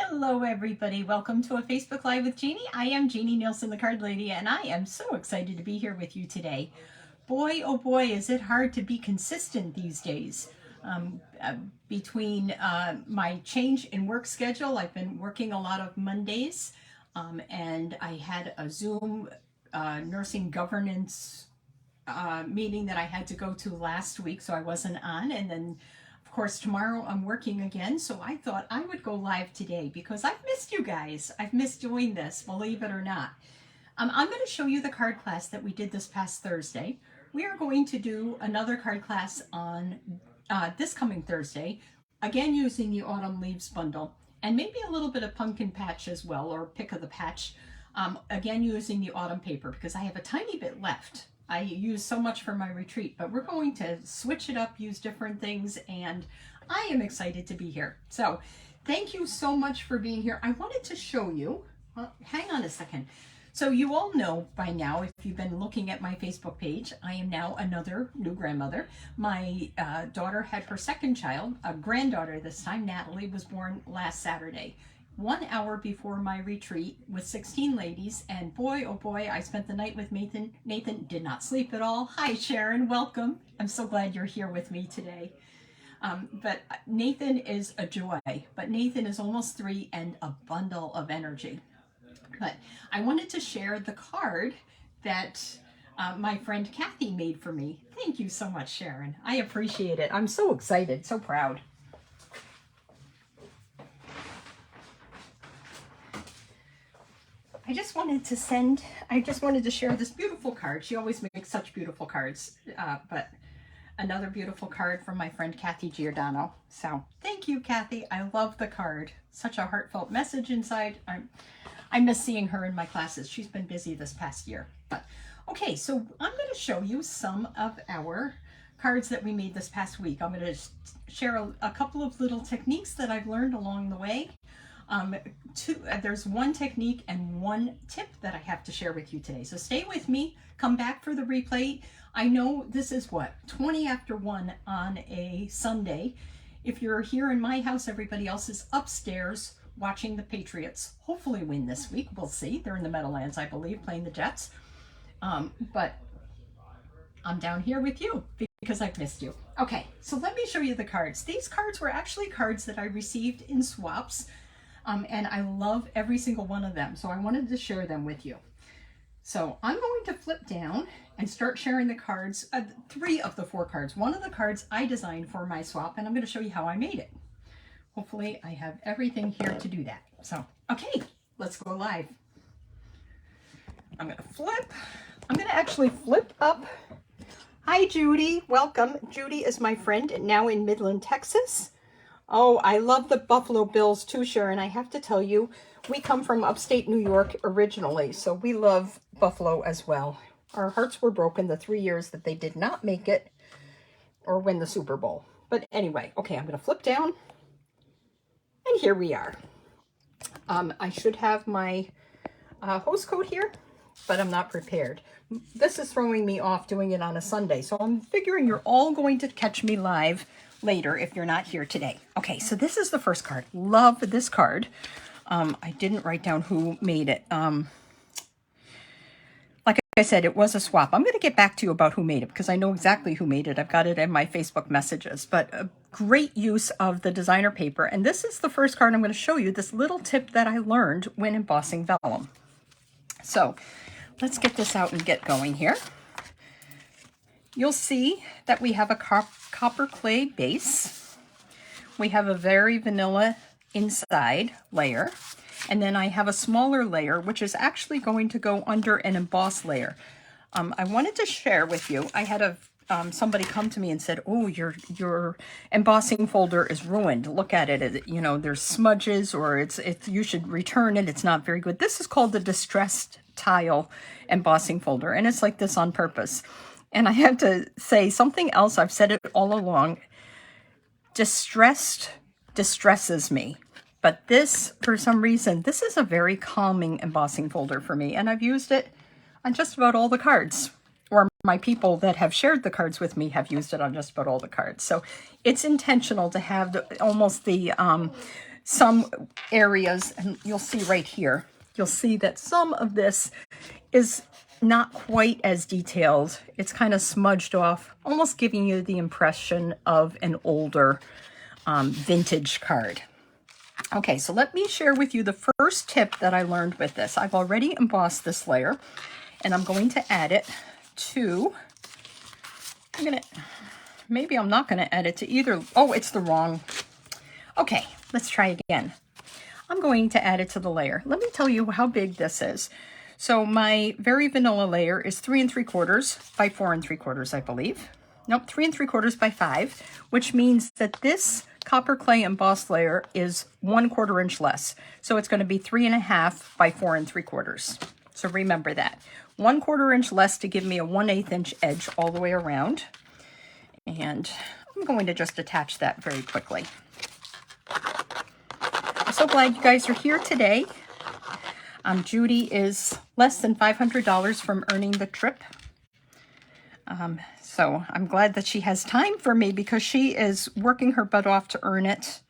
Hello everybody, welcome to a Facebook Live with Jeannie. I am Jeannie Nielsen, the Card Lady, and I am so excited to be here with you today. Boy, oh boy, is it hard to be consistent these days. Between my change in work schedule, I've been working a lot of Mondays, and I had a Zoom nursing governance meeting that I had to go to last week, so I wasn't on. And then, of course, tomorrow I'm working again, so I thought I would go live today because I've missed you guys. I've missed doing this, believe it or not. I'm going to show you the card class that we did this past Thursday. We are going to do another card class on this coming Thursday, again using the Autumn Leaves bundle, and maybe a little bit of pumpkin patch as well, or pick of the patch, again using the autumn paper because I have a tiny bit left. I use so much for my retreat, but we're going to switch it up, use different things, and I am excited to be here. So thank you so much for being here. I wanted to show you, hang on a second. So you all know by now, if you've been looking at my Facebook page, I am now another new grandmother. My daughter had her second child, a granddaughter this time. Natalie was born last Saturday. 1 hour before my retreat with 16 ladies, and boy, oh boy, I spent the night with Nathan. Nathan did not sleep at all. Hi, Sharon, welcome. I'm so glad you're here with me today. But Nathan is a joy, but Nathan is almost 3 and a bundle of energy. But I wanted to share the card that my friend Kathy made for me. Thank you so much, Sharon. I appreciate it. I'm so excited, so proud. I just wanted to share this beautiful card. She always makes such beautiful cards, but another beautiful card from my friend Kathy Giordano. So thank you, Kathy. I love the card. Such a heartfelt message inside. I miss seeing her in my classes. She's been busy this past year. But okay, so I'm going to show you some of our cards that we made this past week. I'm going to share a couple of little techniques that I've learned along the way. There's one technique and one tip that I have to share with you today. So stay with me, come back for the replay. I know this is 20 after 1 on a Sunday. If you're here in my house, everybody else is upstairs watching the Patriots hopefully win this week. We'll see. They're in the Meadowlands, I believe, playing the Jets. But I'm down here with you because I've missed you. Okay, so let me show you the cards. These cards were actually cards that I received in swaps. And I love every single one of them, so I wanted to share them with you. So I'm going to flip down and start sharing the cards, 3 of the 4 cards. One of the cards I designed for my swap, and I'm going to show you how I made it. Hopefully I have everything here to do that. So, okay, let's go live. I'm going to actually flip up. Hi, Judy. Welcome. Judy is my friend now in Midland, Texas. Oh, I love the Buffalo Bills too, Sharon. I have to tell you, we come from upstate New York originally, so we love Buffalo as well. Our hearts were broken the 3 years that they did not make it or win the Super Bowl. But anyway, okay, I'm going to flip down, and here we are. I should have my host code here, but I'm not prepared. This is throwing me off doing it on a Sunday, so I'm figuring you're all going to catch me live later if you're not here today. Okay, so this is the first card. Love this card. I didn't write down who made it. Like I said, it was a swap. I'm going to get back to you about who made it because I know exactly who made it. I've got it in my Facebook messages. But a great use of the designer paper. And this is the first card I'm going to show you, this little tip that I learned when embossing vellum. So let's get this out and get going here. You'll see that we have a copper clay base. We have a very vanilla inside layer. And then I have a smaller layer, which is actually going to go under an emboss layer. I wanted to share with you, I had somebody come to me and said, oh, your embossing folder is ruined. Look at it. You know, there's smudges, or you should return it. It's not very good. This is called the distressed tile embossing folder. And it's like this on purpose. And I have to say something else. I've said it all along. Distressed distresses me. But this, for some reason, this is a very calming embossing folder for me. And I've used it on just about all the cards. Or my people that have shared the cards with me have used it on just about all the cards. So it's intentional to have almost the some areas, and you'll see right here, you'll see that some of this is not quite as detailed. It's kind of smudged off, almost giving you the impression of an older vintage card. Okay, so let me share with you the first tip that I learned with this. I've already embossed this layer, and I'm going to add it to, maybe I'm not gonna add it to either. Oh, it's the wrong. Okay, let's try again. I'm going to add it to the layer. Let me tell you how big this is. So my very vanilla layer is 3 3/4 by 4 3/4, I believe. Nope, 3 3/4 by 5, which means that this copper clay embossed layer is 1/4 inch less. So it's going to be 3 1/2 by 4 3/4. So remember that. 1/4 inch less to give me a 1/8 inch edge all the way around. And I'm going to just attach that very quickly. I'm so glad you guys are here today. Judy is less than $500 from earning the trip. So I'm glad that she has time for me because she is working her butt off to earn it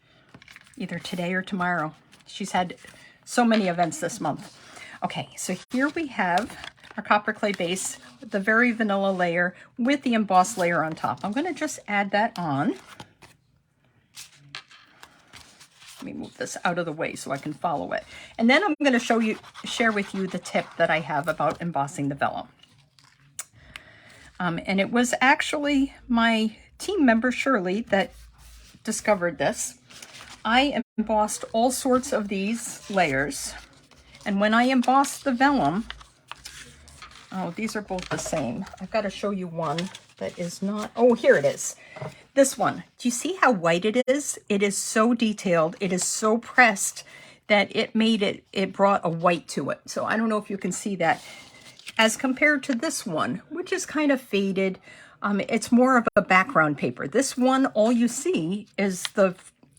either today or tomorrow. She's had so many events this month. Okay, so here we have our copper clay base, the very vanilla layer with the embossed layer on top. I'm going to just add that on. Let me move this out of the way so I can follow it. And then I'm going to share with you the tip that I have about embossing the vellum. And it was actually my team member, Shirley, that discovered this. I embossed all sorts of these layers. And when I embossed the vellum, oh, these are both the same. I've got to show you one that is not, oh, here it is. This one, do you see how white it is? It is so detailed. It is so pressed that it brought a white to it. So I don't know if you can see that. As compared to this one, which is kind of faded, it's more of a background paper. This one, all you see is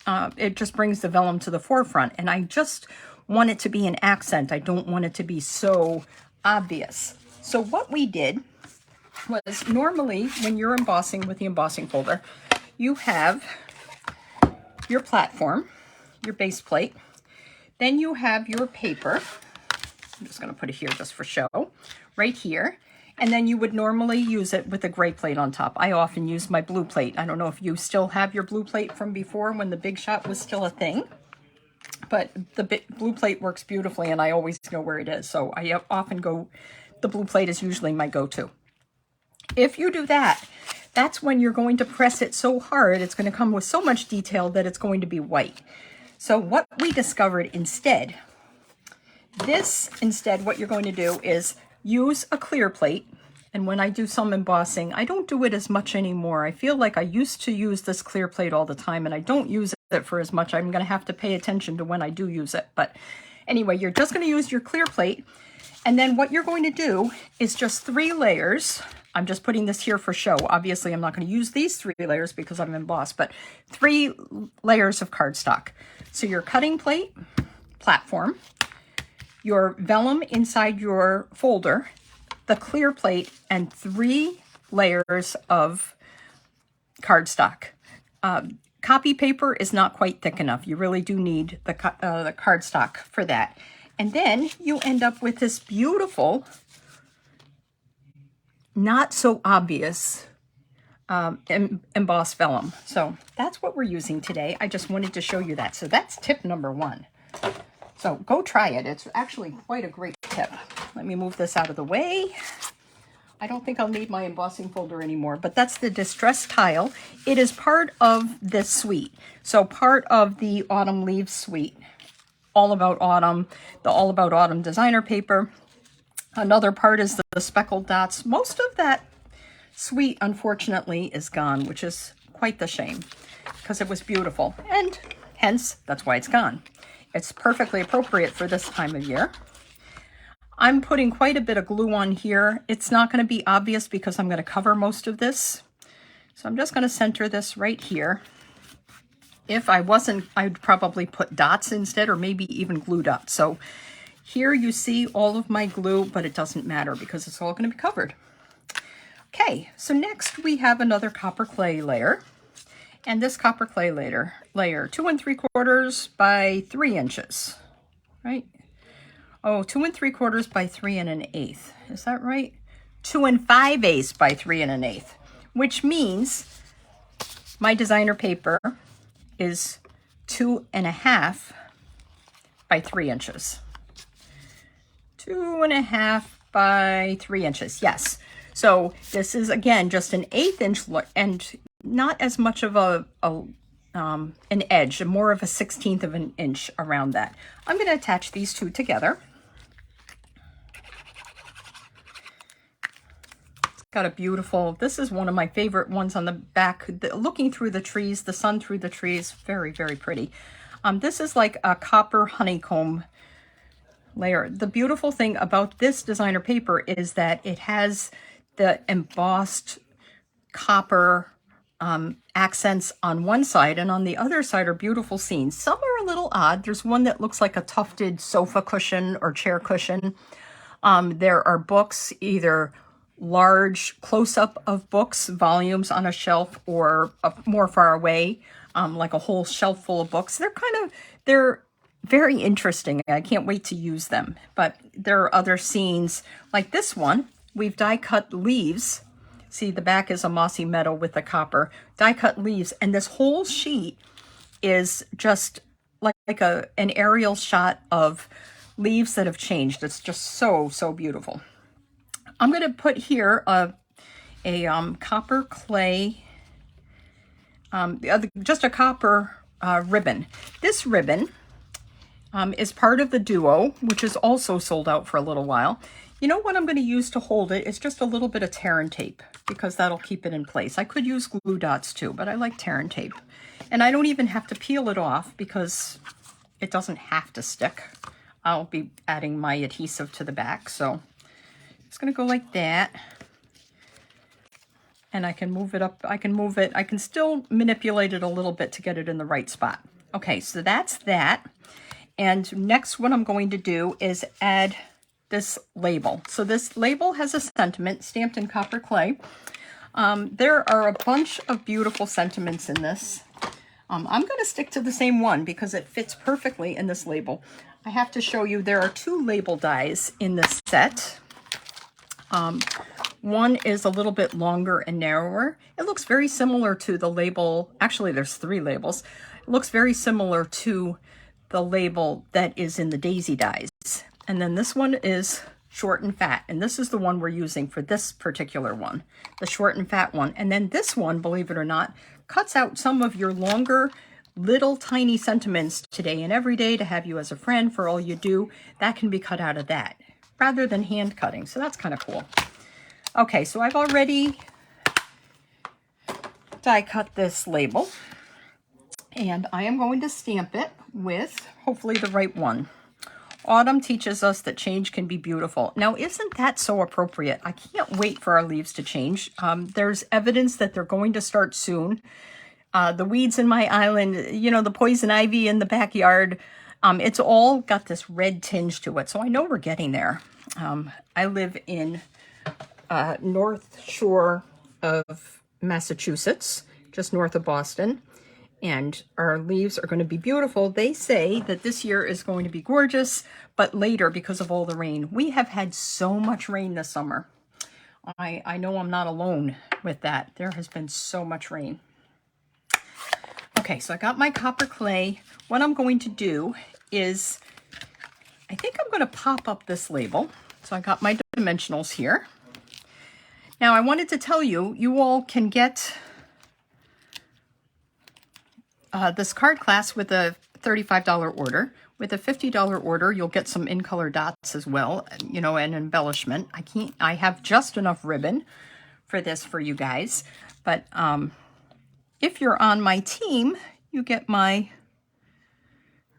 it just brings the vellum to the forefront. And I just want it to be an accent. I don't want it to be so obvious. So what we did was, normally when you're embossing with the embossing folder, you have your platform, your base plate, then you have your paper. I'm just going to put it here just for show, right here. And then you would normally use it with a gray plate on top. I often use my blue plate. I don't know if you still have your blue plate from before when the Big Shot was still a thing, but the blue plate works beautifully and I always know where it is. So I often go, the blue plate is usually my go-to. If you do that, that's when you're going to press it so hard, it's going to come with so much detail that it's going to be white. So what we discovered instead, what you're going to do is use a clear plate. And when I do some embossing, I don't do it as much anymore. I feel like I used to use this clear plate all the time and I don't use it for as much. I'm going to have to pay attention to when I do use it. But anyway, you're just going to use your clear plate. And then what you're going to do is just 3 layers. I'm just putting this here for show. Obviously, I'm not going to use these 3 layers because I'm embossed, but 3 layers of cardstock. So your cutting plate, platform, your vellum inside your folder, the clear plate, and 3 layers of cardstock. Copy paper is not quite thick enough. You really do need the cardstock for that. And then you end up with this beautiful, not so obvious embossed vellum. So that's what we're using today. I just wanted to show you that. So that's tip number 1. So go try it. It's actually quite a great tip. Let me move this out of the way. I don't think I'll need my embossing folder anymore, but that's the Distress Tile. It is part of this suite. So part of the Autumn Leaves suite, All About Autumn, the All About Autumn designer paper. Another part is the speckled dots. Most of that suite, unfortunately, is gone, which is quite the shame because it was beautiful. And hence, that's why it's gone. It's perfectly appropriate for this time of year. I'm putting quite a bit of glue on here. It's not going to be obvious because I'm going to cover most of this. So I'm just going to center this right here. If I wasn't, I'd probably put dots instead, or maybe even glue dots. So here you see all of my glue, but it doesn't matter because it's all going to be covered. Okay, so next we have another copper clay layer. And this copper clay layer 2 3/4 by 3 inches, right? Oh, 2 3/4 by 3 1/8. Is that right? 2 5/8 by 3 1/8, which means my designer paper is 2 1/2 by 3 inches. 2 1/2 by 3 inches, yes. So this is, again, just an 1/8 inch and not as much of an edge, more of a 1/16 of an inch around that. I'm going to attach these two together. It's got a beautiful, this is one of my favorite ones on the back, looking through the trees, the sun through the trees, very, very pretty. This is like a copper honeycomb layer. The beautiful thing about this designer paper is that it has the embossed copper accents on one side, and on the other side are beautiful scenes. Some are a little odd. There's one that looks like a tufted sofa cushion or chair cushion. There are books, either large close-up of books, volumes on a shelf, or more far away, like a whole shelf full of books. They're very interesting. I can't wait to use them. But there are other scenes like this one. We've die cut leaves. See, the back is a mossy meadow with the copper. Die cut leaves. And this whole sheet is just like an aerial shot of leaves that have changed. It's just so, so beautiful. I'm going to put here a copper clay, just a copper ribbon. This ribbon is part of the Duo, which is also sold out for a little while. You know what I'm going to use to hold it is just a little bit of tear and tape, because that'll keep it in place. I could use glue dots too, but I like tear and tape. And I don't even have to peel it off because it doesn't have to stick. I'll be adding my adhesive to the back, so it's going to go like that. And I can move it up. I can move it. I can still manipulate it a little bit to get it in the right spot. Okay, so that's that. And next, what I'm going to do is add this label. So this label has a sentiment stamped in copper clay. There are a bunch of beautiful sentiments in this. I'm going to stick to the same one because it fits perfectly in this label. I have to show you there are 2 label dies in this set. One is a little bit longer and narrower. It looks very similar to the label. Actually, there's 3 labels. It looks very similar to the label that is in the Daisy dies. And then this one is short and fat. And this is the one we're using for this particular one, the short and fat one. And then this one, believe it or not, cuts out some of your longer, little tiny sentiments today and every day to have you as a friend for all you do. That can be cut out of that rather than hand cutting. So that's kind of cool. Okay, so I've already die cut this label. And I am going to stamp it with hopefully the right one. Autumn teaches us that change can be beautiful. Now, isn't that so appropriate? I can't wait for our leaves to change. There's evidence that they're going to start soon. The weeds in my island, you know, the poison ivy in the backyard, it's all got this red tinge to it. So I know we're getting there. I live in North Shore of Massachusetts, just north of Boston. And our leaves are going to be beautiful. They say that this year is going to be gorgeous, but later because of all the rain. We have had so much rain this summer. I know I'm not alone with that. There has been so much rain. Okay, so I got my copper clay. What I'm going to do is, I think I'm going to pop up this label. So I got my dimensionals here. Now I wanted to tell you, you all can get this card class with a $35 order. With a $50 order, you'll get some in-color dots as well, you know, and embellishment. I have just enough ribbon for this for you guys. But if you're on my team, you get my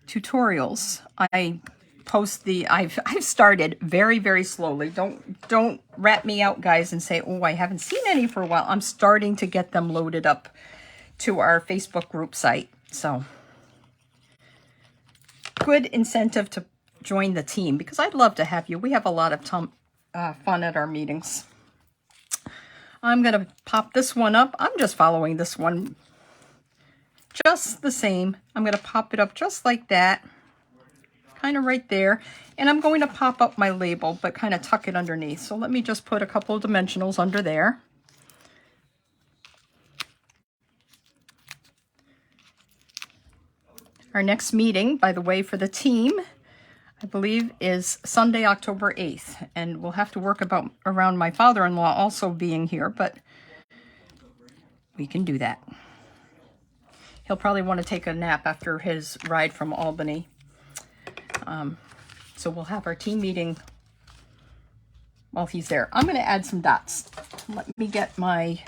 tutorials. I post I've started very, very slowly. Don't rat me out, guys, and say, oh, I haven't seen any for a while. I'm starting to get them loaded up to our Facebook group site. So good incentive to join the team because I'd love to have you. We have a lot of fun at our meetings. I'm going to pop this one up. I'm just following this one just the same. I'm going to pop it up just like that, kind of right there. And I'm going to pop up my label, but kind of tuck it underneath. So let me just put a couple of dimensionals under there. Our next meeting, by the way, for the team, I believe, is Sunday, October 8th. And we'll have to work around my father-in-law also being here, but we can do that. He'll probably want to take a nap after his ride from Albany. So we'll have our team meeting while he's there. I'm going to add some dots. Let me get my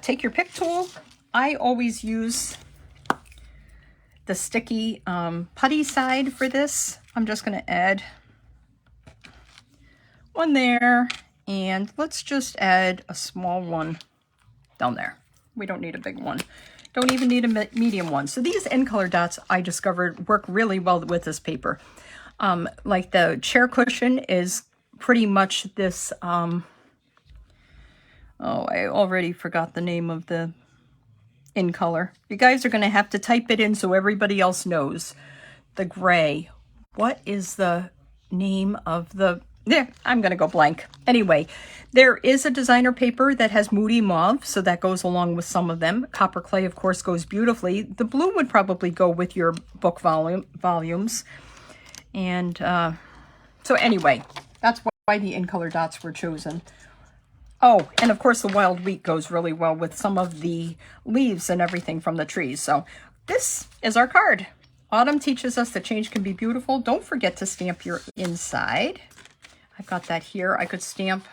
take your pick tool. I always use the sticky putty side for this. I'm just going to add one there, and let's just add a small one down there. We don't need a big one. Don't even need a medium one. So these end color dots I discovered work really well with this paper. Like the chair cushion is pretty much this, oh, I already forgot the name of the in color. You guys are going to have to type it in so everybody else knows. The gray. What is the name of the... There, I'm going to go blank. Anyway, there is a designer paper that has Moody Mauve, so that goes along with some of them. Copper Clay, of course, goes beautifully. The blue would probably go with your book volumes. And so anyway, that's why the in color dots were chosen. Oh, and of course the wild wheat goes really well with some of the leaves and everything from the trees. So this is our card. Autumn teaches us that change can be beautiful. Don't forget to stamp your inside. I've got that here. I could stamp,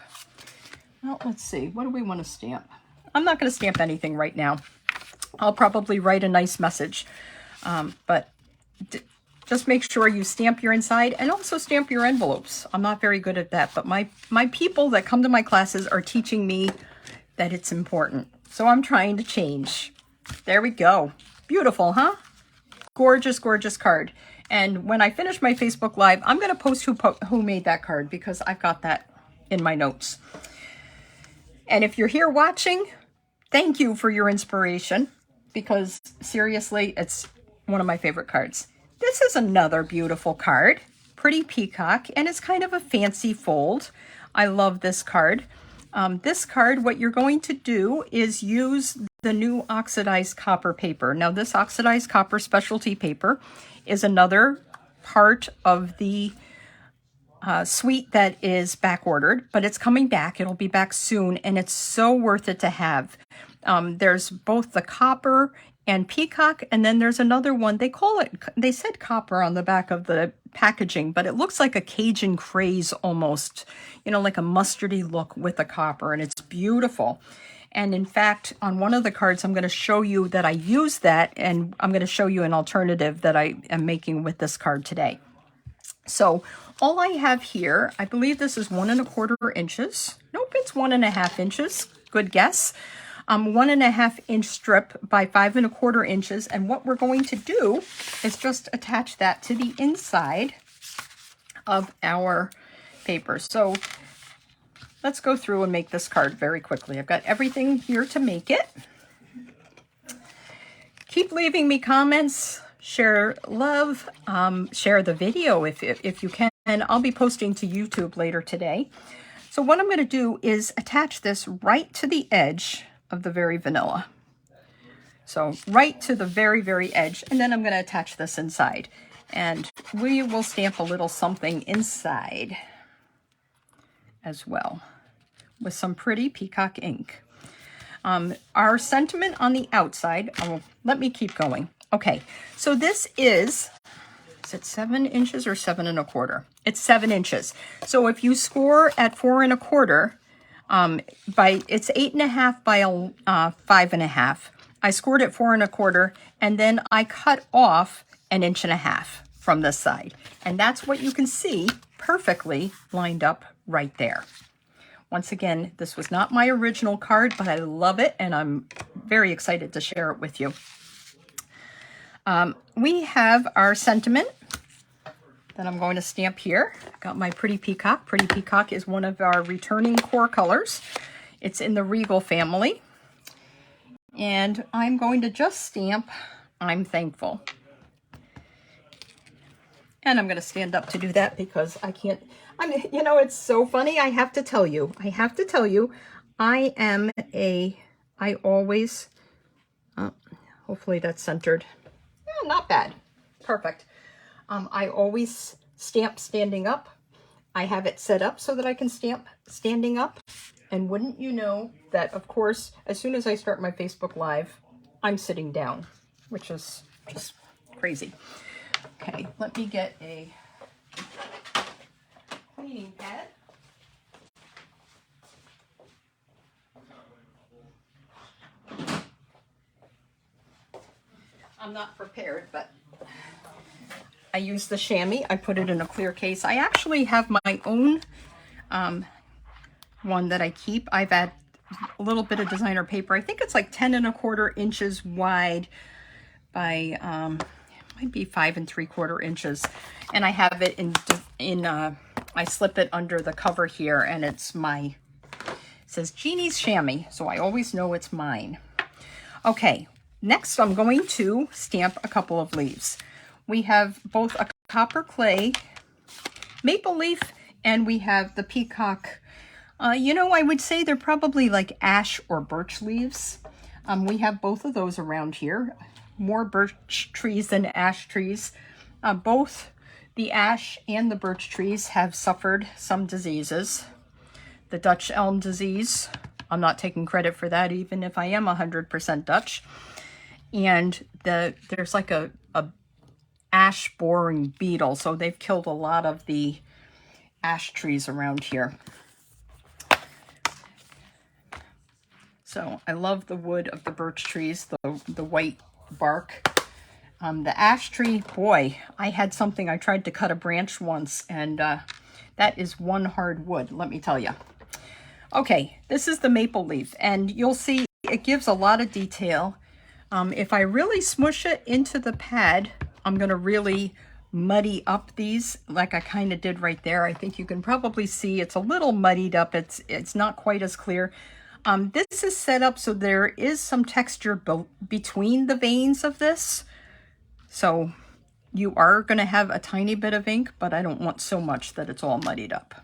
well, let's see. What do we want to stamp? I'm not going to stamp anything right now. I'll probably write a nice message. But just make sure you stamp your inside and also stamp your envelopes. I'm not very good at that, but my people that come to my classes are teaching me that it's important. So I'm trying to change. There we go. Beautiful, huh? Gorgeous, gorgeous card. And when I finish my Facebook Live, I'm going to post who made that card because I've got that in my notes. And if you're here watching, thank you for your inspiration because seriously, it's one of my favorite cards. This is another beautiful card, Pretty Peacock, and it's kind of a fancy fold. I love this card. This card, what you're going to do is use the new oxidized copper paper. Now, this oxidized copper specialty paper is another part of the suite that is back ordered, but it's coming back. It'll be back soon, and it's so worth it to have. There's both the copper and peacock, and then there's another one. They said copper on the back of the packaging, but it looks like a Cajun craze almost, you know, like a mustardy look with the copper, and it's beautiful. And in fact, on one of the cards, I'm going to show you that I use that, and I'm going to show you an alternative that I am making with this card today. So all I have here, I believe this is 1 1/4 inches. Nope, it's 1.5 inches. Good guess. 1.5 inch strip by 5 1/4 inches. And what we're going to do is just attach that to the inside of our paper. So let's go through and make this card very quickly. I've got everything here to make it. Keep leaving me comments, share love, share the video if you can. I'll be posting to YouTube later today. So what I'm going to do is attach this right to the edge of the Very Vanilla. So right to the very, very edge. And then I'm going to attach this inside. And we will stamp a little something inside as well with some Pretty Peacock ink. Our sentiment on the outside, let me keep going. Okay, so this is it 7 inches or 7 1/4? It's 7 inches. So if you score at 4 1/4, it's 8.5 by 5.5. I scored at 4 1/4, and then I cut off 1.5 inches from this side. And that's what you can see perfectly lined up right there. Once again, this was not my original card, but I love it, and I'm very excited to share it with you. We have our sentiment that I'm going to stamp here. I've got my Pretty Peacock. Pretty Peacock is one of our returning core colors. It's in the Regal family. And I'm going to just stamp I'm thankful. And I'm going to stand up to do that because I can't, I mean, you know, it's so funny. I have to tell you, I always, hopefully that's centered. Yeah, not bad. Perfect. I always stamp standing up. I have it set up so that I can stamp standing up. And wouldn't you know that, of course, as soon as I start my Facebook Live, I'm sitting down, which is just crazy. Okay, let me get a cleaning pad. I'm not prepared, but I use the chamois. I put it in a clear case. I actually have my own one that I keep. I've had a little bit of designer paper. I think it's like 10¼ inches wide by might be 5 3/4 inches, and I have it I slip it under the cover here, and it says Jeannie's chamois, so I always know it's mine. Okay, next I'm going to stamp a couple of leaves. We have both a copper clay maple leaf, and we have the peacock. You know, I would say they're probably like ash or birch leaves. We have both of those around here. More birch trees than ash trees. Both the ash and the birch trees have suffered some diseases. The Dutch elm disease, I'm not taking credit for that, even if I am 100% Dutch. And there's like a ash boring beetle, so they've killed a lot of the ash trees around here. So I love the wood of the birch trees, the white bark. The ash tree, boy, I had something, I tried to cut a branch once, and that is one hard wood, let me tell you. Okay, this is the maple leaf, and you'll see it gives a lot of detail. If I really smush it into the pad, I'm going to really muddy up these like I kind of did right there. I think you can probably see it's a little muddied up. It's not quite as clear. This is set up so there is some texture between the veins of this. So you are going to have a tiny bit of ink, but I don't want so much that it's all muddied up.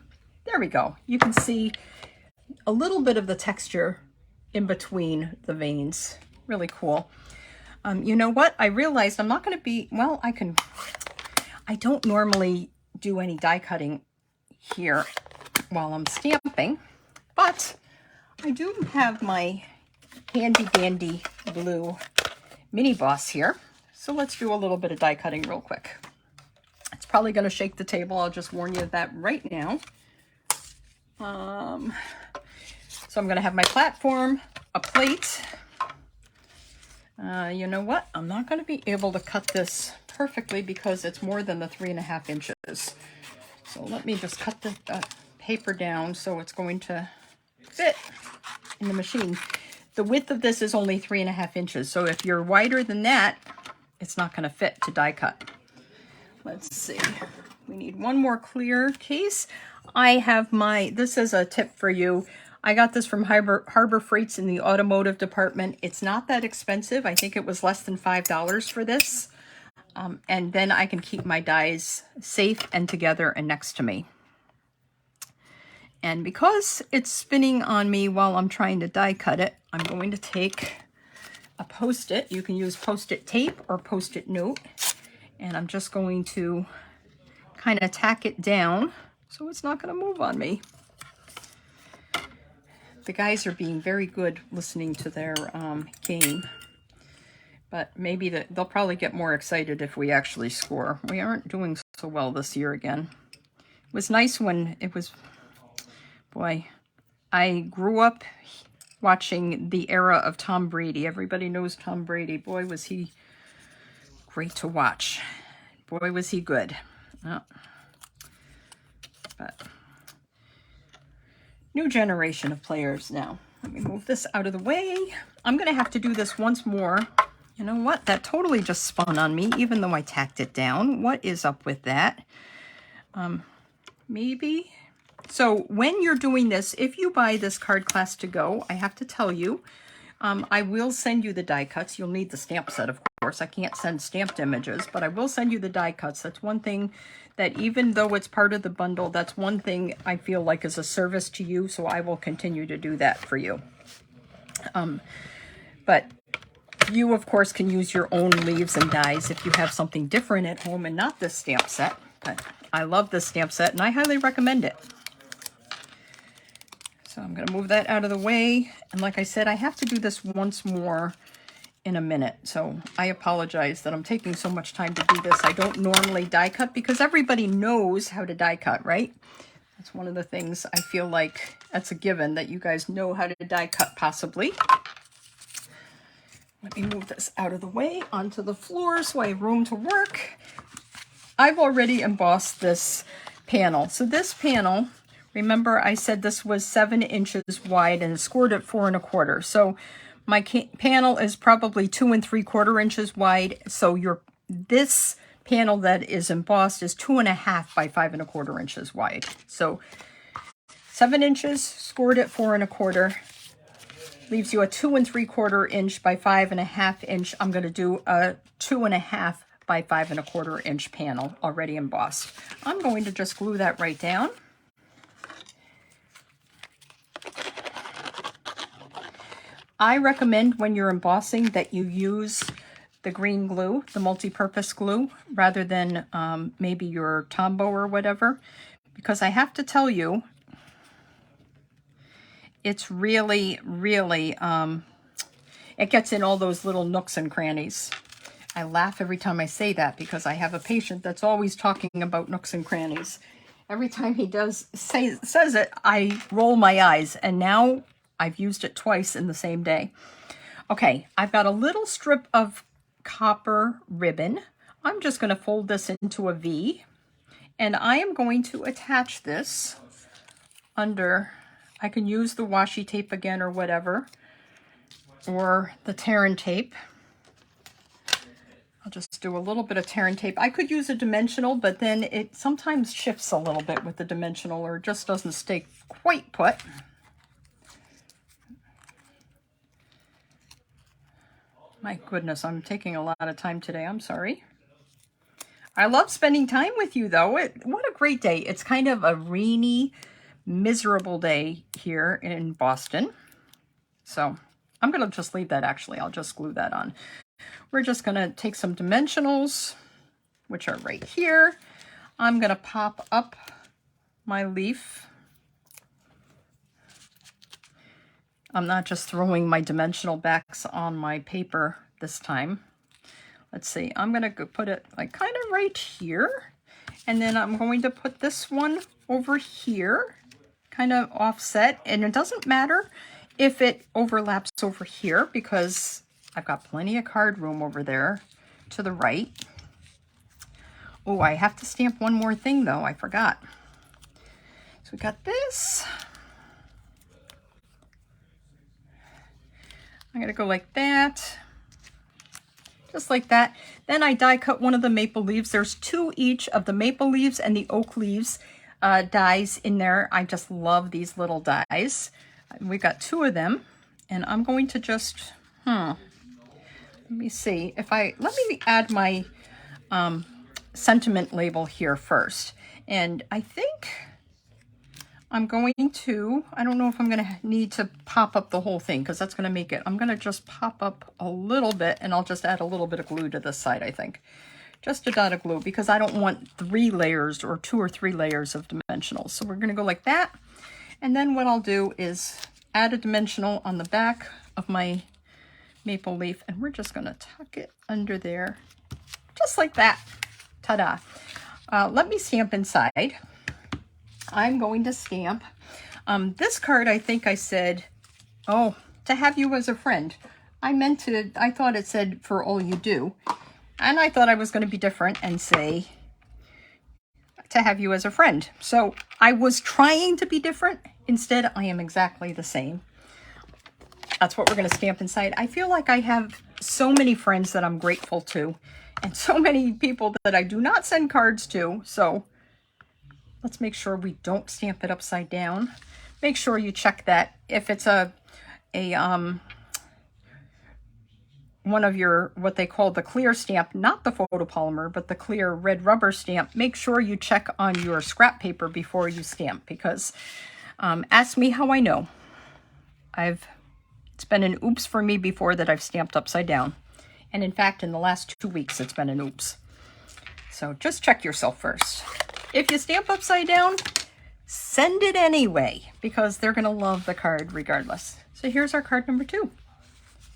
There we go. You can see a little bit of the texture in between the veins. Really cool. You know what? I realized I'm not going to be, well, I don't normally do any die cutting here while I'm stamping, but I do have my handy dandy blue mini boss here. So let's do a little bit of die cutting real quick. It's probably going to shake the table. I'll just warn you of that right now. So I'm going to have my platform, a plate. You know what? I'm not going to be able to cut this perfectly because it's more than the 3½ inches. So let me just cut the paper down so it's going to fit in the machine. The width of this is only 3½ inches. So if you're wider than that, it's not going to fit to die cut. Let's see. We need one more clear case. I have this is a tip for you. I got this from Harbor Freights in the automotive department. It's not that expensive. I think it was less than $5 for this. And then I can keep my dies safe and together and next to me. And because it's spinning on me while I'm trying to die cut it, I'm going to take a Post-it. You can use Post-it tape or Post-it note. And I'm just going to kind of tack it down so it's not going to move on me. The guys are being very good listening to their game. But maybe they'll probably get more excited if we actually score. We aren't doing so well this year again. It was nice when it was... Boy, I grew up watching the era of Tom Brady. Everybody knows Tom Brady. Boy, was he great to watch. Boy, was he good. Oh. But new generation of players now. Let me move this out of the way. I'm going to have to do this once more. You know what? That totally just spun on me, even though I tacked it down. What is up with that? Maybe... So when you're doing this, if you buy this Card Class to Go, I have to tell you, I will send you the die cuts. You'll need the stamp set, of course. I can't send stamped images, but I will send you the die cuts. That's one thing that, even though it's part of the bundle, that's one thing I feel like is a service to you, so I will continue to do that for you. But you, of course, can use your own leaves and dies if you have something different at home and not this stamp set. But I love this stamp set, and I highly recommend it. So I'm going to move that out of the way. And like I said, I have to do this once more in a minute. So I apologize that I'm taking so much time to do this. I don't normally die cut because everybody knows how to die cut, right? That's one of the things I feel like that's a given, that you guys know how to die cut possibly. Let me move this out of the way onto the floor so I have room to work. I've already embossed this panel. So this panel, remember I said this was 7 inches wide and scored at 4 1/4. So my panel is probably 2 3/4 inches wide. So this panel that is embossed is 2 1/2 by 5 1/4 inches wide. So 7 inches scored at 4 1/4 leaves you a 2 3/4 inch by 5 1/2 inch. I'm going to do a 2 1/2 by 5 1/4 inch panel already embossed. I'm going to just glue that right down. I recommend when you're embossing that you use the green glue, the multi-purpose glue, rather than maybe your Tombow or whatever, because I have to tell you, it's really, really, it gets in all those little nooks and crannies. I laugh every time I say that because I have a patient that's always talking about nooks and crannies. Every time he says it, I roll my eyes, and now I've used it twice in the same day. Okay, I've got a little strip of copper ribbon. I'm just going to fold this into a V, and I am going to attach this under. I can use the washi tape again or whatever, or the Terran tape. I'll just do a little bit of Terran tape. I could use a dimensional, but then it sometimes shifts a little bit with the dimensional, or just doesn't stay quite put. My goodness, I'm taking a lot of time today. I'm sorry. I love spending time with you, though. What a great day. It's kind of a rainy, miserable day here in Boston. So I'm going to just leave that, actually. I'll just glue that on. We're just going to take some dimensionals, which are right here. I'm going to pop up my leaf. I'm not just throwing my dimensional backs on my paper this time. Let's see, I'm going to put it like kind of right here. And then I'm going to put this one over here, kind of offset. And it doesn't matter if it overlaps over here because I've got plenty of card room over there to the right. Oh, I have to stamp one more thing though, I forgot. So we got this. I'm going to go like that, just like that. Then I die cut one of the maple leaves. There's 2 each of the maple leaves and the oak leaves dies in there. I just love these little dies. We got 2 of them, and I'm going to just, let me see if let me add my sentiment label here first. And I think I'm going to, I don't know if I'm going to need to pop up the whole thing because that's going to make it. I'm going to just pop up a little bit, and I'll just add a little bit of glue to this side, I think. Just a dot of glue because I don't want 3 layers or 2 or 3 layers of dimensionals. So we're going to go like that. And then what I'll do is add a dimensional on the back of my maple leaf, and we're just going to tuck it under there just like that. Ta-da. Let me stamp inside. I'm going to stamp this card. I think I said, oh, to have you as a friend. I thought it said for all you do. And I thought I was going to be different and say to have you as a friend. So I was trying to be different. Instead, I am exactly the same. That's what we're going to stamp inside. I feel like I have so many friends that I'm grateful to, and so many people that I do not send cards to. So let's make sure we don't stamp it upside down. Make sure you check that. If it's a one of your, what they call the clear stamp, not the photopolymer, but the clear red rubber stamp, make sure you check on your scrap paper before you stamp, because ask me how I know. It's been an oops for me before that I've stamped upside down. And in fact, in the last 2 weeks, it's been an oops. So just check yourself first. If you stamp upside down, send it anyway, because they're going to love the card regardless. So here's our card number 2.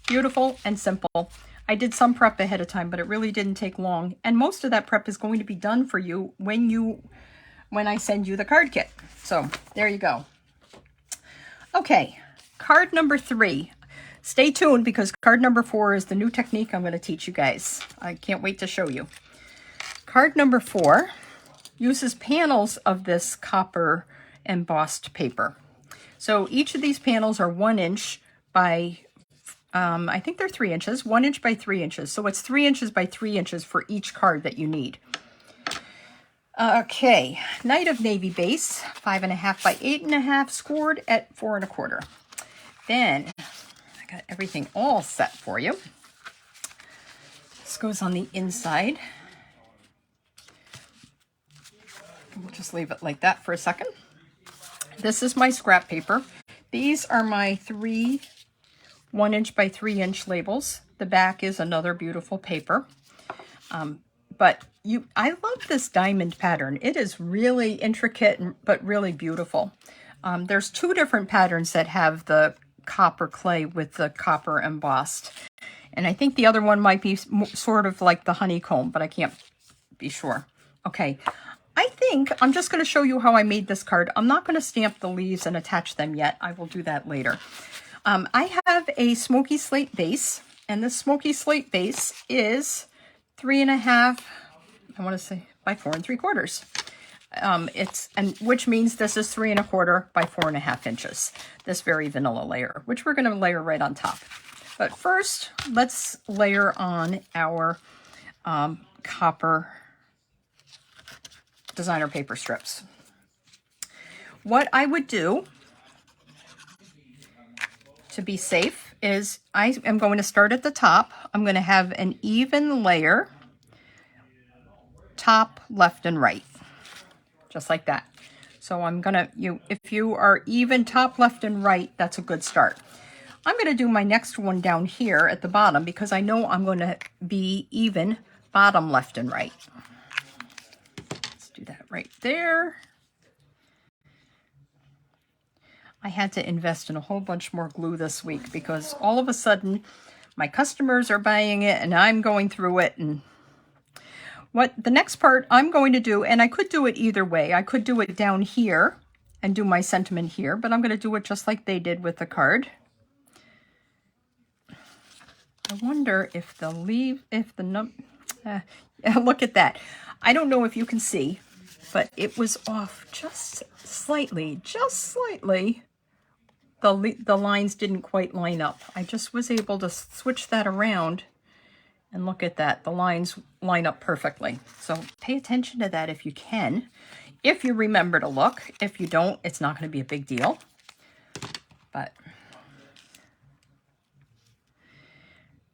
Beautiful and simple. I did some prep ahead of time, but it really didn't take long. And most of that prep is going to be done for you when I send you the card kit. So there you go. Okay, card number 3. Stay tuned, because card number 4 is the new technique I'm going to teach you guys. I can't wait to show you. Card number 4 uses panels of this copper embossed paper. So each of these panels are 1 inch by, I think they're 3 inches, 1 inch by 3 inches. So it's 3 inches by 3 inches for each card that you need. Okay, Night of Navy base, 5.5 by 8.5, scored at 4 1/4. Then I got everything all set for you. This goes on the inside. We'll just leave it like that for a second. This is my scrap paper. These are my 3 1 inch by 3 inch labels. The back is another beautiful paper. I love this diamond pattern. It is really intricate, but really beautiful. There's 2 different patterns that have the copper clay with the copper embossed. And I think the other one might be sort of like the honeycomb, but I can't be sure. Okay, I think I'm just going to show you how I made this card. I'm not going to stamp the leaves and attach them yet. I will do that later. I have a smoky slate base, and this smoky slate base is 3.5, I want to say, by 4 3/4. Which means this is 3 1/4 by 4.5 inches. This very vanilla layer, which we're going to layer right on top. But first, let's layer on our copper designer paper strips. What I would do to be safe is I am going to start at the top. I'm going to have an even layer, top, left, and right, just like that. So I'm gonna, if you are even top, left, and right, that's a good start. I'm going to do my next one down here at the bottom, because I know I'm going to be even bottom, left, and right. Let's do that right there. I had to invest in a whole bunch more glue this week, because all of a sudden my customers are buying it and I'm going through it. And what the next part I'm going to do, and I could do it either way. I could do it down here and do my sentiment here, but I'm going to do it just like they did with the card. I wonder if the look at that. I don't know if you can see, but it was off just slightly. The lines didn't quite line up. I just was able to switch that around, and look at that. The lines line up perfectly. So pay attention to that if you can. If you remember to look. If you don't, it's not going to be a big deal. But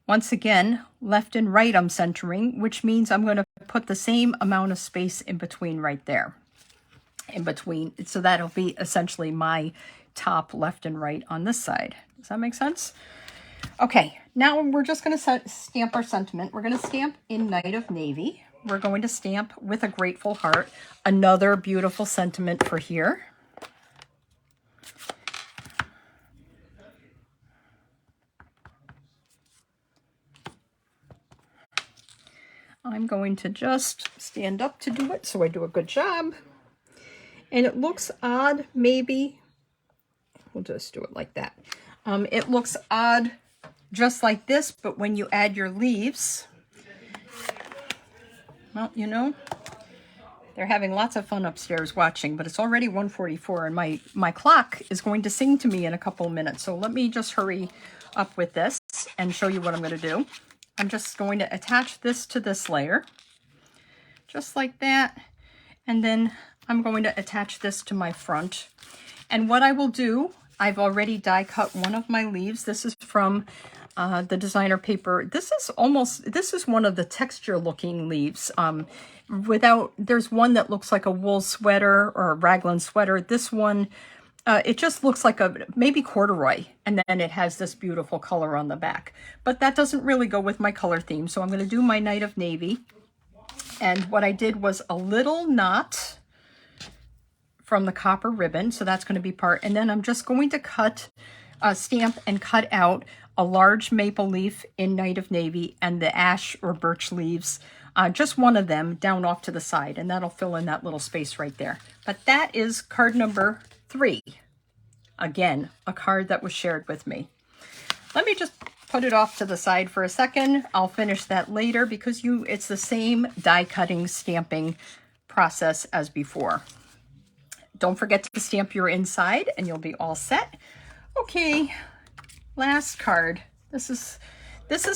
once again, left and right I'm centering, which means I'm going to put the same amount of space in between right there. In between, so that'll be essentially my top, left, and right on this side. Does that make sense? Okay, now we're just going to stamp our sentiment. We're going to stamp in Night of Navy. We're going to stamp with a grateful heart. Another beautiful sentiment for here. I'm going to just stand up to do it so I do a good job. And it looks odd, maybe. We'll just do it like that. It looks odd just like this, but when you add your leaves, well, you know, they're having lots of fun upstairs watching, but it's already 1:44 and my clock is going to sing to me in a couple of minutes. So let me just hurry up with this and show you what I'm going to do. I'm just going to attach this to this layer, just like that. And then I'm going to attach this to my front. And what I will do, I've already die cut one of my leaves. This is from the designer paper. This is one of the texture looking leaves. There's one that looks like a wool sweater or a raglan sweater. This one, it just looks like maybe corduroy, and then it has this beautiful color on the back. But that doesn't really go with my color theme, so I'm going to do my Night of Navy. And what I did was a little knot from the copper ribbon, so that's going to be part. And then I'm just going to stamp and cut out a large maple leaf in Night of Navy and the ash or birch leaves, just one of them down off to the side, and that'll fill in that little space right there. But that is card number 3. Again, a card that was shared with me. Let me just put it off to the side for a second. I'll finish that later because it's the same die cutting stamping process as before. Don't forget to stamp your inside and you'll be all set. Okay, last card. This is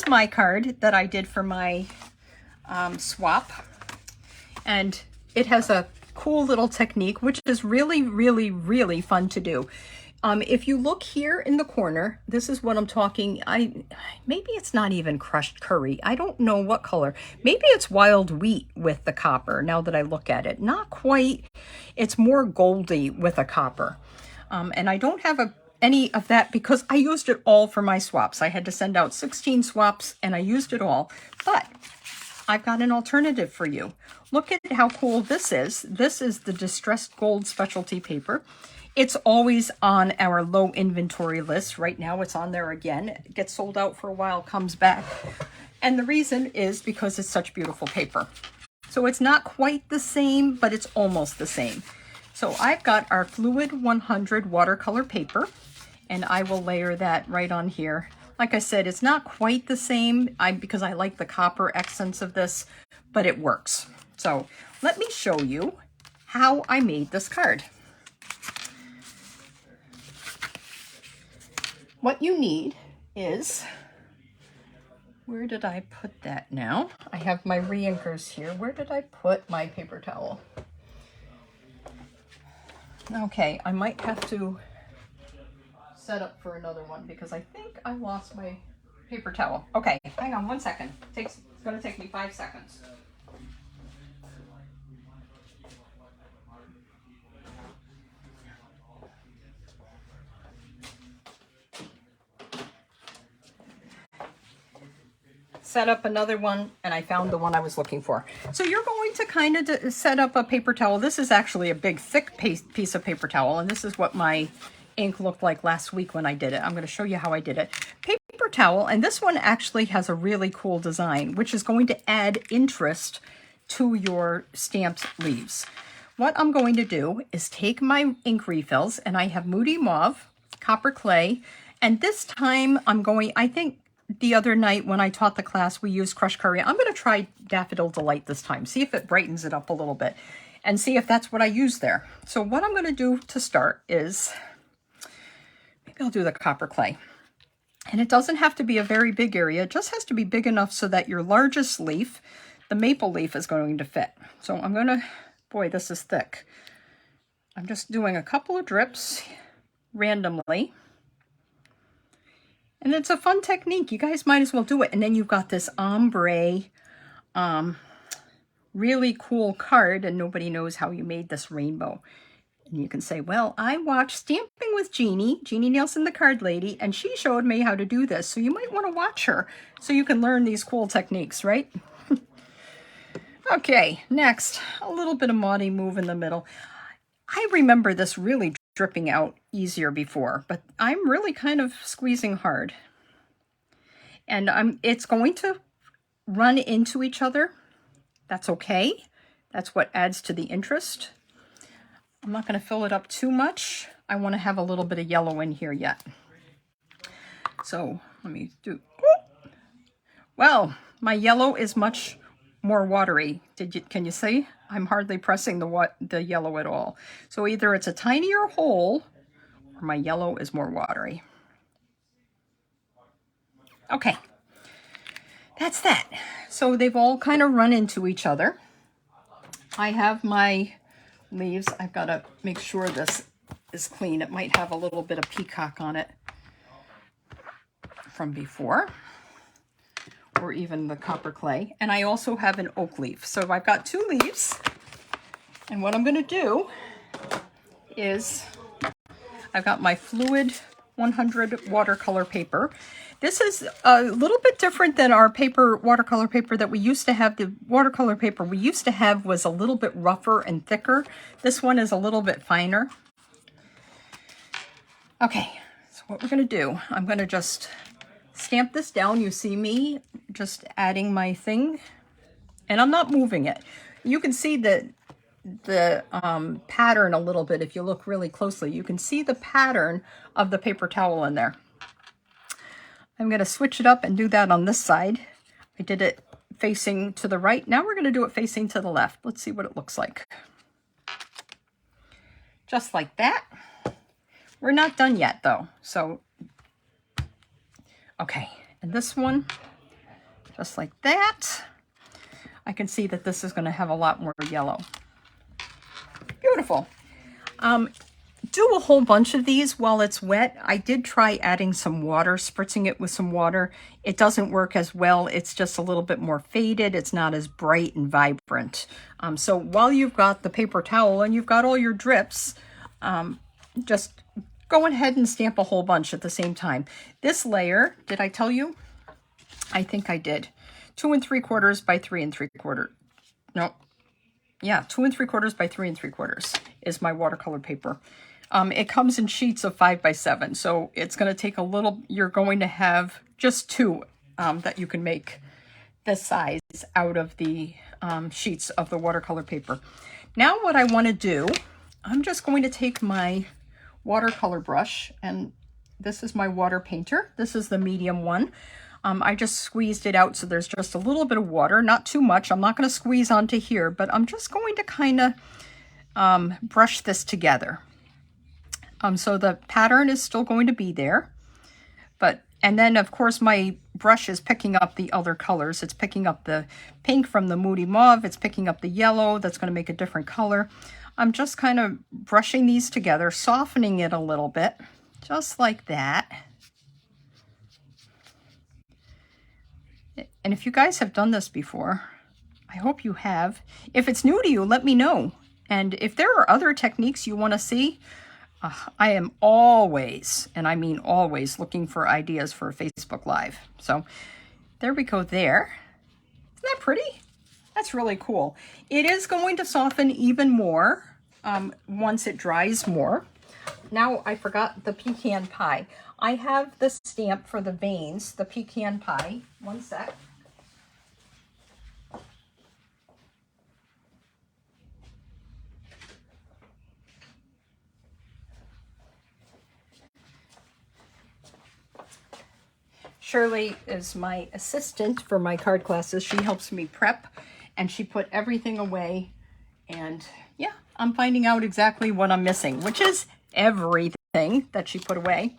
my card that I did for my swap, and it has a cool little technique which is really, really, really fun to do. If you look here in the corner, this is what I'm talking. Maybe it's not even crushed curry. I don't know what color. Maybe it's wild wheat with the copper. Now that I look at it, not quite. It's more goldy with a copper, and I don't have any of that because I used it all for my swaps. I had to send out 16 swaps and I used it all. But I've got an alternative for you. Look at how cool this is. This is the Distressed Gold Specialty Paper. It's always on our low inventory list. Right now it's on there again. It gets sold out for a while, comes back. And the reason is because it's such beautiful paper. So it's not quite the same, but it's almost the same. So I've got our Fluid 100 watercolor paper, and I will layer that right on here. Like I said, it's not quite the same because I like the copper accents of this, but it works. So let me show you how I made this card. What you need is, where did I put that now? I have my re-inkers here. Where did I put my paper towel? Okay, I might have to set up for another one because I think I lost my paper towel. Okay, hang on 1 second. It's going to take me 5 seconds. Set up another one, and I found the one I was looking for. So you're going to kind of set up a paper towel. This is actually a big, thick piece of paper towel, and this is what my ink looked like last week when I did it. I'm going to show you how I did it. Paper towel, and this one actually has a really cool design, which is going to add interest to your stamped leaves. What I'm going to do is take my ink refills, and I have Moody Mauve, Copper Clay, and this time I think the other night when I taught the class, we used crushed curry. I'm going to try Daffodil Delight this time, see if it brightens it up a little bit, and see if that's what I use there. So what I'm going to do to start is, maybe I'll do the Copper Clay. And it doesn't have to be a very big area. It just has to be big enough so that your largest leaf, the maple leaf, is going to fit. So I'm going to, boy, this is thick. I'm just doing a couple of drips randomly. And it's a fun technique. You guys might as well do it. And then you've got this ombre, really cool card, and nobody knows how you made this rainbow. And you can say, well, I watched Stamping with Jeannie Nielsen, the card lady, and she showed me how to do this. So you might want to watch her so you can learn these cool techniques, right? Okay, next, a little bit of Maudie Mauve in the middle. I remember this really dripping out easier before, but I'm really kind of squeezing hard. And it's going to run into each other. That's okay. That's what adds to the interest. I'm not going to fill it up too much. I want to have a little bit of yellow in here yet. So let me do, well, my yellow is much more watery. Can you see? I'm hardly pressing the yellow at all. So either it's a tinier hole or my yellow is more watery. Okay, that's that. So they've all kind of run into each other. I have my leaves. I've got to make sure this is clean. It might have a little bit of peacock on it. from before, or even the copper clay. And I also have an oak leaf. So I've got 2 leaves. And what I'm going to do is I've got my Fluid 100 watercolor paper. This is a little bit different than our watercolor paper that we used to have. The watercolor paper we used to have was a little bit rougher and thicker. This one is a little bit finer. Okay, so what we're going to do, I'm going to just stamp this down. You see me just adding my thing, and I'm not moving it. You can see the pattern a little bit if you look really closely. You can see the pattern of the paper towel in there. I'm going to switch it up and do that on this side. I did it facing to the right. Now we're going to do it facing to the left. Let's see what it looks like. Just like that. We're not done yet though. So, okay. And this one, just like that. I can see that this is going to have a lot more yellow. Beautiful. Do a whole bunch of these while it's wet. I did try adding some water, spritzing it with some water. It doesn't work as well. It's just a little bit more faded. It's not as bright and vibrant. So while you've got the paper towel and you've got all your drips, just go ahead and stamp a whole bunch at the same time. This layer, did I tell you? I think I did. 2 3/4 by 3 3/4. No. Yeah, 2 3/4 by 3 3/4 is my watercolor paper. It comes in sheets of 5 by 7, so it's going to take a little. You're going to have just 2 that you can make this size out of the sheets of the watercolor paper. Now what I want to do, I'm just going to take my watercolor brush, and this is my water painter. This is the medium one. I just squeezed it out so there's just a little bit of water, not too much. I'm not going to squeeze onto here, but I'm just going to kind of brush this together. So the pattern is still going to be there, and then of course my brush is picking up the other colors. It's picking up the pink from the Moody Mauve. It's picking up the yellow. That's going to make a different color. I'm just kind of brushing these together, softening it a little bit, just like that. And if you guys have done this before, I hope you have. If it's new to you, let me know. And if there are other techniques you want to see, I am always, and I mean always, looking for ideas for Facebook Live. So there we go there. Isn't that pretty? That's really cool. It is going to soften even more once it dries more. Now I forgot the pecan pie. I have the stamp for the veins, the pecan pie. One sec. Shirley is my assistant for my card classes. She helps me prep, and she put everything away. And yeah, I'm finding out exactly what I'm missing, which is everything that she put away.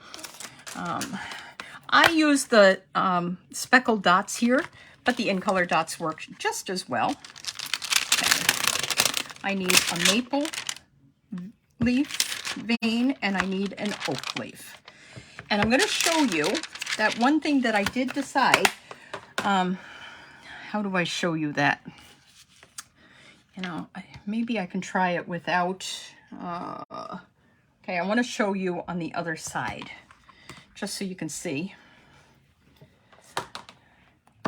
I use the speckled dots here, but the in-color dots work just as well. Okay. I need a maple leaf vein, and I need an oak leaf. And I'm going to show you that one thing that I did decide. How do I show you that? You know, maybe I can try it without. Okay, I want to show you on the other side, just so you can see.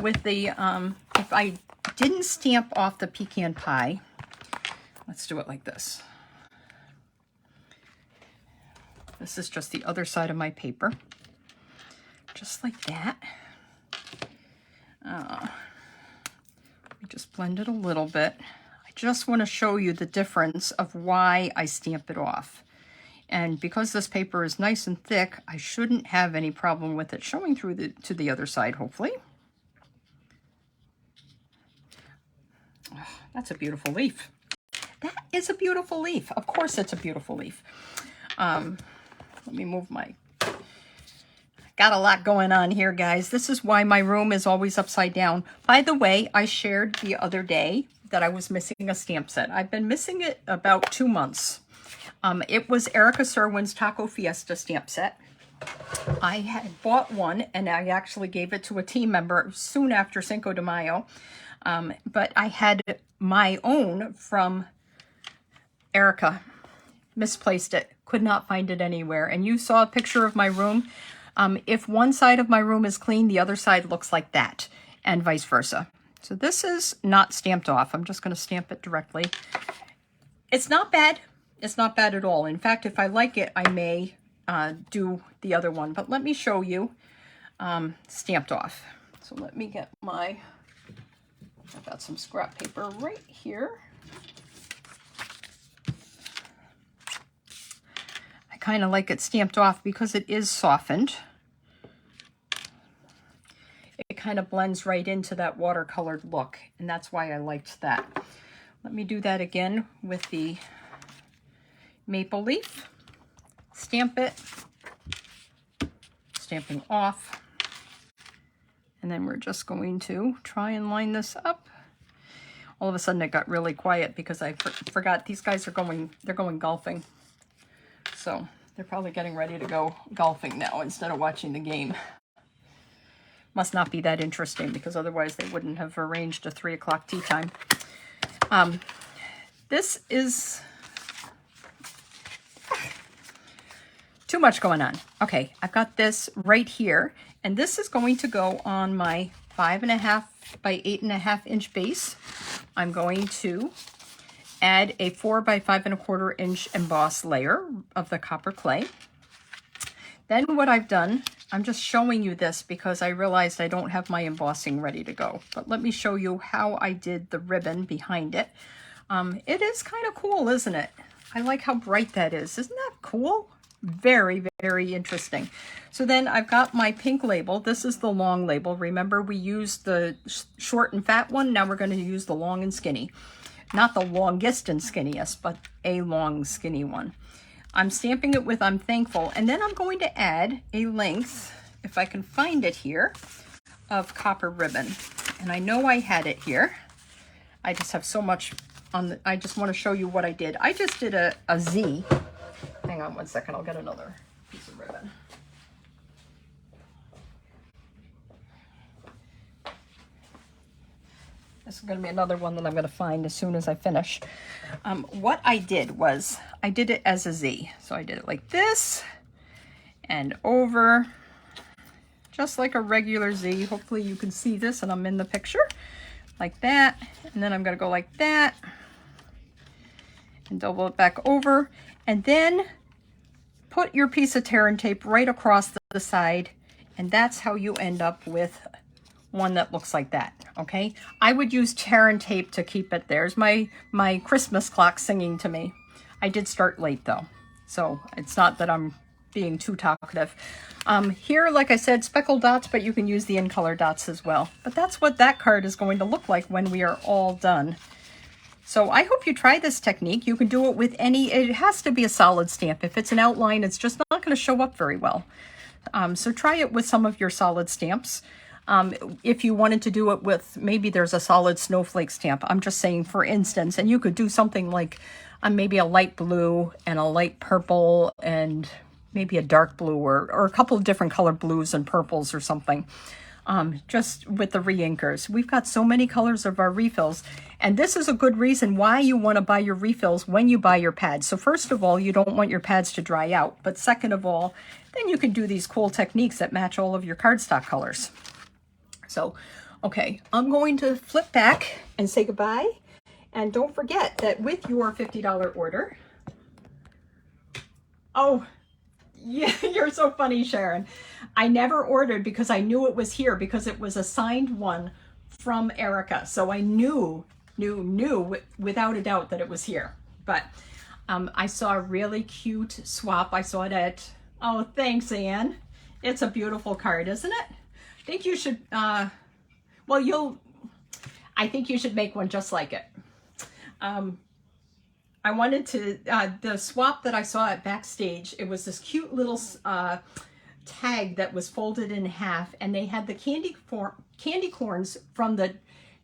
With the, if I didn't stamp off the pecan pie, let's do it like this. This is just the other side of my paper. Just like that. Just blend it a little bit. I just want to show you the difference of why I stamp it off. And because this paper is nice and thick, I shouldn't have any problem with it showing through to the other side, hopefully. Oh, that's a beautiful leaf. That is a beautiful leaf. Of course it's a beautiful leaf. Let me move my... Got a lot going on here, guys. This is why my room is always upside down. By the way, I shared the other day that I was missing a stamp set. I've been missing it about 2 months. It was Erica Serwin's Taco Fiesta stamp set. I had bought one and I actually gave it to a team member soon after Cinco de Mayo. But I had my own from Erica. Misplaced it, could not find it anywhere. And you saw a picture of my room. If one side of my room is clean, the other side looks like that, and vice versa. So this is not stamped off. I'm just going to stamp it directly. It's not bad. It's not bad at all. In fact, if I like it, I may do the other one. But let me show you stamped off. So let me get I've got some scrap paper right here. I kind of like it stamped off because it is softened. It kind of blends right into that watercolored look, and that's why I liked that. Let me do that again with the maple leaf. Stamp it, stamping off, and then we're just going to try and line this up. All of a sudden it got really quiet because I forgot these guys are they're going golfing. So they're probably getting ready to go golfing now instead of watching the game. Must not be that interesting because otherwise they wouldn't have arranged a 3 o'clock tea time. This is too much going on. Okay, I've got this right here, and this is going to go on my 5.5 by 8.5 inch base. I'm going to add a 4 by 5.25 inch emboss layer of the copper clay. Then what I've done, I'm just showing you this because I realized I don't have my embossing ready to go. But let me show you how I did the ribbon behind it. It is kind of cool, isn't it? I like how bright that is. Isn't that cool? Very, very interesting. So then I've got my pink label. This is the long label. Remember, we used the short and fat one. Now we're going to use the long and skinny. Not the longest and skinniest, but a long skinny one. I'm stamping it with I'm Thankful, and then I'm going to add a length, if I can find it here, of copper ribbon. And I know I had it here. I just have so much on the, I just want to show you what I did. I just did a Z. Hang on one second, I'll get another piece of ribbon. This is going to be another one that I'm going to find as soon as I finish. What I did was, I did it as a Z. So I did it like this, and over, just like a regular Z. Hopefully you can see this and I'm in the picture. Like that. And then I'm going to go like that. And double it back over. And then put your piece of tear and tape right across the side. And that's how you end up with one that looks like that, okay? I would use tear and tape to keep it. There's my Christmas clock singing to me. I did start late though, so it's not that I'm being too talkative. Here, like I said, speckled dots, but you can use the in color dots as well. But that's what that card is going to look like when we are all done. So I hope you try this technique. You can do it with any, it has to be a solid stamp. If it's an outline, it's just not going to show up very well. So try it with some of your solid stamps. If you wanted to do it with, maybe there's a solid snowflake stamp. I'm just saying, for instance, and you could do something like maybe a light blue and a light purple and maybe a dark blue or a couple of different color blues and purples or something. Just with the reinkers. We've got so many colors of our refills, and this is a good reason why you want to buy your refills when you buy your pads. So first of all, you don't want your pads to dry out, but second of all, then you can do these cool techniques that match all of your cardstock colors. So, okay, I'm going to flip back and say goodbye. And don't forget that with your $50 order, oh, yeah, you're so funny, Sharon. I never ordered because I knew it was here because it was a signed one from Erica. So I knew without a doubt that it was here. But I saw a really cute swap. I saw it at, oh, thanks, Anne. It's a beautiful card, isn't it? I think you should, I think you should make one just like it. I wanted to, the swap that I saw at Backstage, it was this cute little tag that was folded in half, and they had the candy corns from the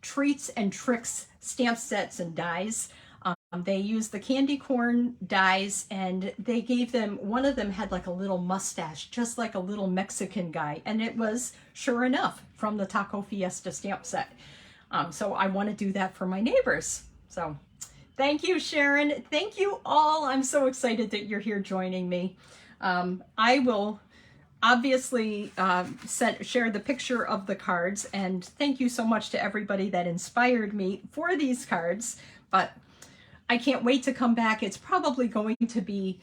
Treats and Tricks stamp sets and dies They used the candy corn dies, and they gave them, one of them had like a little mustache, just like a little Mexican guy. And it was, sure enough, from the Taco Fiesta stamp set. So I want to do that for my neighbors. So thank you, Sharon. Thank you all. I'm so excited that you're here joining me. I will obviously share the picture of the cards, and thank you so much to everybody that inspired me for these cards. But I can't wait to come back. It's probably going to be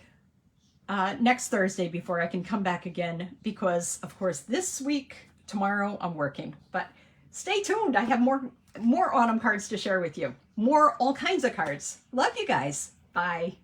next Thursday before I can come back again, because of course this week, tomorrow, I'm working. But stay tuned. I have more autumn cards to share with you. More all kinds of cards. Love you guys. Bye.